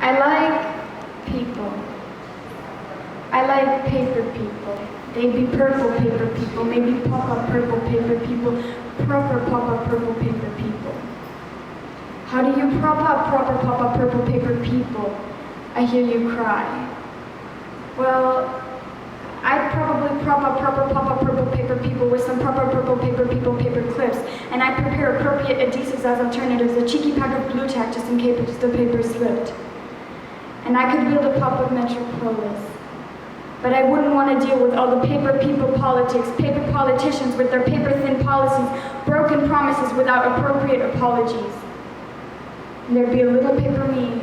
I like people. I like paper people. They'd be purple paper people, maybe pop-up purple paper people, proper pop-up purple paper people. How do you prop up proper pop-up purple paper people? I hear you cry. Well, I'd probably prop up proper pop-up purple paper people with some proper purple paper people paper clips, and I'd prepare appropriate adhesives as alternatives, a cheeky pack of glue tack just in case the paper slipped. And I could build a pop-up metropolis. But I wouldn't want to deal with all the paper people politics, paper politicians with their paper-thin policies, broken promises without appropriate apologies. And there'd be a little paper me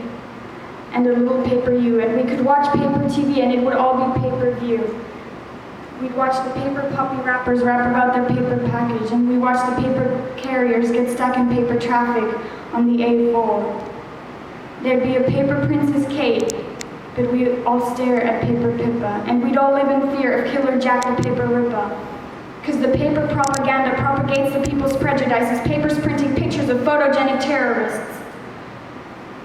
and a little paper you, and we could watch paper TV and it would all be pay-per-view. We'd watch the paper puppy rappers rap about their paper package, and we watch the paper carriers get stuck in paper traffic on the A4. There'd be a paper Princess Kate, but we'd all stare at paper Pippa, and we'd all live in fear of Killer Jack the Paper Ripper. Because the paper propaganda propagates the people's prejudices, papers printing pictures of photogenic terrorists.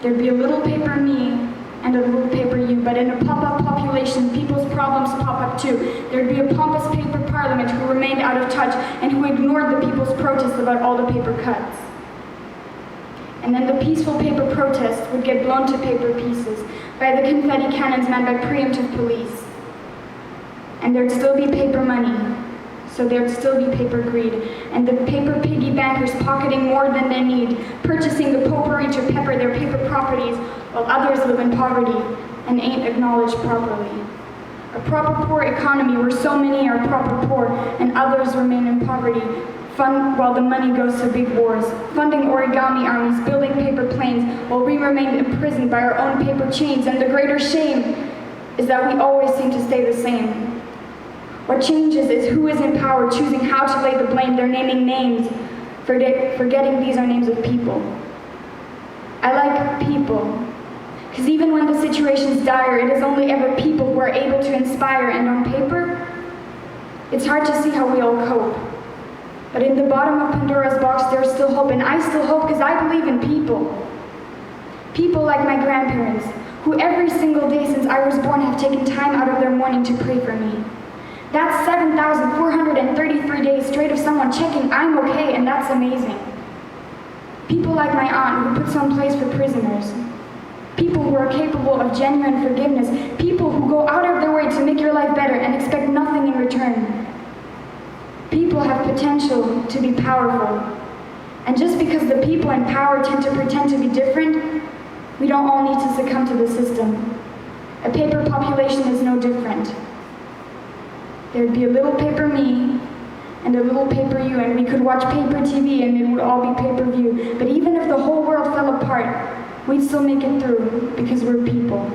There'd be a little paper me and a little paper you, but in a pop-up population, people's problems pop up too. There'd be a pompous paper parliament who remained out of touch and who ignored the people's protests about all the paper cuts. And then the peaceful paper protests would get blown to paper pieces by the confetti cannons manned by preemptive police. And there'd still be paper money, so there'd still be paper greed, and the paper piggy bankers pocketing more than they need, purchasing the potpourri to pepper their paper properties, while others live in poverty and ain't acknowledged properly. A proper poor economy where so many are proper poor and others remain in poverty, while the money goes to big wars, funding origami armies, building paper planes, while we remain imprisoned by our own paper chains. And the greater shame is that we always seem to stay the same. What changes is who is in power, choosing how to lay the blame. They're naming names, forgetting these are names of people. I like people, because even when the situation's dire, it is only ever people who are able to inspire, and on paper, it's hard to see how we all cope. But in the bottom of Pandora's box, there's still hope, and I still hope because I believe in people. People like my grandparents, who every single day since I was born have taken time out of their morning to pray for me. That's 7,433 days straight of someone checking I'm okay, and that's amazing. People like my aunt who puts on plays for prisoners. People who are capable of genuine forgiveness. People who go out of their way to make your life better and expect nothing in return. People have potential to be powerful. And just because the people in power tend to pretend to be different, we don't all need to succumb to the system. A paper population is no different. There'd be a little paper me and a little paper you, and we could watch paper TV and it would all be pay-per-view. But even if the whole world fell apart, we'd still make it through because we're people.